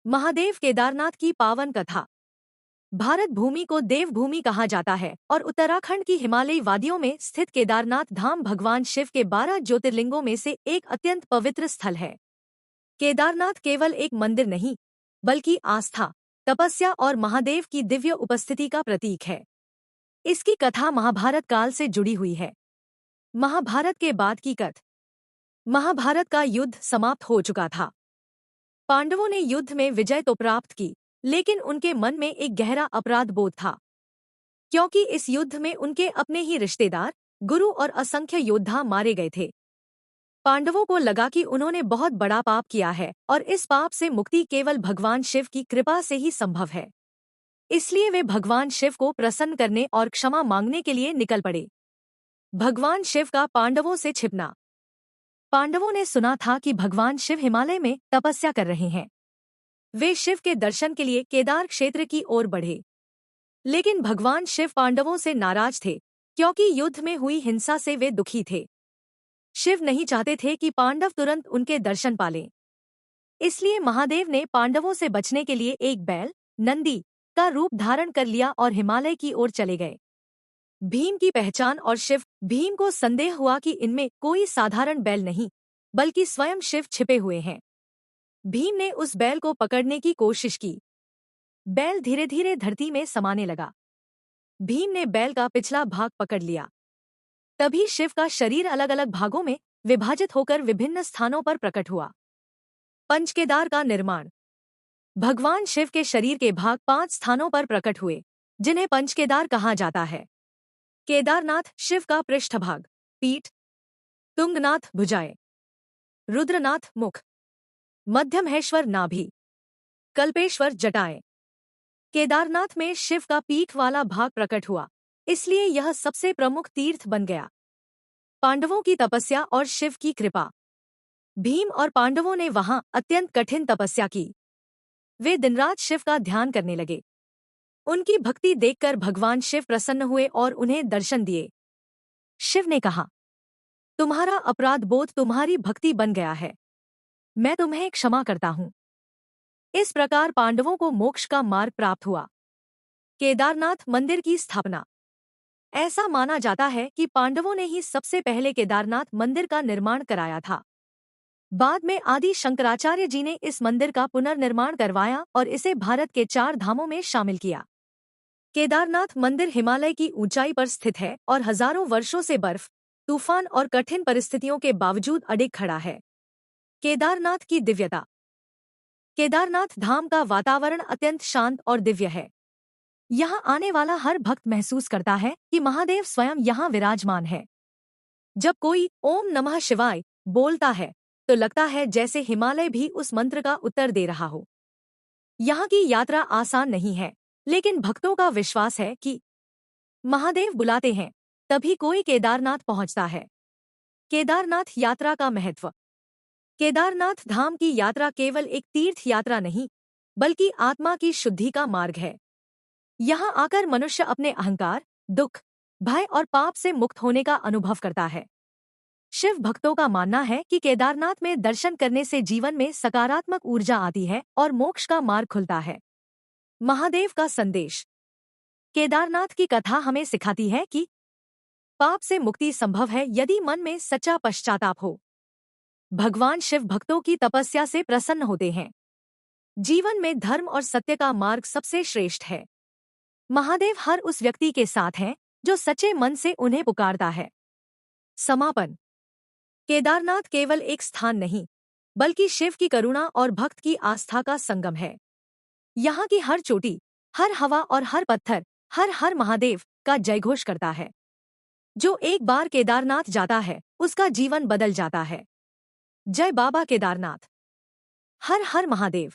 महादेव केदारनाथ की पावन कथा। भारत भूमि को देवभूमि कहा जाता है और उत्तराखंड की हिमालयी वादियों में स्थित केदारनाथ धाम भगवान शिव के 12 ज्योतिर्लिंगों में से एक अत्यंत पवित्र स्थल है। केदारनाथ केवल एक मंदिर नहीं, बल्कि आस्था, तपस्या और महादेव की दिव्य उपस्थिति का प्रतीक है। इसकी कथा महाभारत काल से जुड़ी हुई है। महाभारत के बाद की कथा। महाभारत का युद्ध समाप्त हो चुका था। पांडवों ने युद्ध में विजय तो प्राप्त की, लेकिन उनके मन में एक गहरा अपराध बोध था, क्योंकि इस युद्ध में उनके अपने ही रिश्तेदार, गुरु और असंख्य योद्धा मारे गए थे। पांडवों को लगा कि उन्होंने बहुत बड़ा पाप किया है और इस पाप से मुक्ति केवल भगवान शिव की कृपा से ही संभव है। इसलिए वे भगवान शिव को प्रसन्न करने और क्षमा मांगने के लिए निकल पड़े। भगवान शिव का पांडवों से छिपना। पांडवों ने सुना था कि भगवान शिव हिमालय में तपस्या कर रहे हैं। वे शिव के दर्शन के लिए केदार क्षेत्र की ओर बढ़े, लेकिन भगवान शिव पांडवों से नाराज थे, क्योंकि युद्ध में हुई हिंसा से वे दुखी थे। शिव नहीं चाहते थे कि पांडव तुरंत उनके दर्शन पालें। इसलिए महादेव ने पांडवों से बचने के लिए एक बैल, नंदी, का रूप धारण कर लिया और हिमालय की ओर चले गए। भीम की पहचान और शिव। भीम को संदेह हुआ कि इनमें कोई साधारण बैल नहीं, बल्कि स्वयं शिव छिपे हुए हैं। भीम ने उस बैल को पकड़ने की कोशिश की। बैल धीरे धीरे धरती में समाने लगा। भीम ने बैल का पिछला भाग पकड़ लिया। तभी शिव का शरीर अलग अलग भागों में विभाजित होकर विभिन्न स्थानों पर प्रकट हुआ। पंचकेदार का निर्माण। भगवान शिव के शरीर के भाग 5 स्थानों पर प्रकट हुए, जिन्हें पंचकेदार कहा जाता है। केदारनाथ शिव का पृष्ठभाग, पीठ। तुंगनाथ भुजाएं। रुद्रनाथ मुख। मध्यमहेश्वर नाभि। कल्पेश्वर जटाएं। केदारनाथ में शिव का पीठ वाला भाग प्रकट हुआ, इसलिए यह सबसे प्रमुख तीर्थ बन गया। पांडवों की तपस्या और शिव की कृपा। भीम और पांडवों ने वहां अत्यंत कठिन तपस्या की। वे दिनरात शिव का ध्यान करने लगे। उनकी भक्ति देखकर भगवान शिव प्रसन्न हुए और उन्हें दर्शन दिए। शिव ने कहा, तुम्हारा अपराध बोध तुम्हारी भक्ति बन गया है, मैं तुम्हें क्षमा करता हूं। इस प्रकार पांडवों को मोक्ष का मार्ग प्राप्त हुआ। केदारनाथ मंदिर की स्थापना। ऐसा माना जाता है कि पांडवों ने ही सबसे पहले केदारनाथ मंदिर का निर्माण कराया था। बाद में आदि शंकराचार्य जी ने इस मंदिर का पुनर्निर्माण करवाया और इसे भारत के 4 धामों में शामिल किया। केदारनाथ मंदिर हिमालय की ऊंचाई पर स्थित है और हजारों वर्षों से बर्फ, तूफान और कठिन परिस्थितियों के बावजूद अडिग खड़ा है। केदारनाथ की दिव्यता। केदारनाथ धाम का वातावरण अत्यंत शांत और दिव्य है। यहाँ आने वाला हर भक्त महसूस करता है कि महादेव स्वयं यहाँ विराजमान है। जब कोई ओम नमः शिवाय बोलता है, तो लगता है जैसे हिमालय भी उस मंत्र का उत्तर दे रहा हो। यहाँ की यात्रा आसान नहीं है, लेकिन भक्तों का विश्वास है कि महादेव बुलाते हैं, तभी कोई केदारनाथ पहुँचता है। केदारनाथ यात्रा का महत्व। केदारनाथ धाम की यात्रा केवल एक तीर्थ यात्रा नहीं, बल्कि आत्मा की शुद्धि का मार्ग है। यहाँ आकर मनुष्य अपने अहंकार, दुख, भय और पाप से मुक्त होने का अनुभव करता है। शिव भक्तों का मानना है कि केदारनाथ में दर्शन करने से जीवन में सकारात्मक ऊर्जा आती है और मोक्ष का मार्ग खुलता है। महादेव का संदेश। केदारनाथ की कथा हमें सिखाती है कि पाप से मुक्ति संभव है यदि मन में सच्चा पश्चाताप हो। भगवान शिव भक्तों की तपस्या से प्रसन्न होते हैं। जीवन में धर्म और सत्य का मार्ग सबसे श्रेष्ठ है। महादेव हर उस व्यक्ति के साथ हैं जो सच्चे मन से उन्हें पुकारता है। समापन। केदारनाथ केवल एक स्थान नहीं, बल्कि शिव की करुणा और भक्त की आस्था का संगम है। यहाँ की हर चोटी, हर हवा और हर पत्थर हर हर महादेव का जयघोष करता है। जो एक बार केदारनाथ जाता है, उसका जीवन बदल जाता है। जय बाबा केदारनाथ। हर हर महादेव।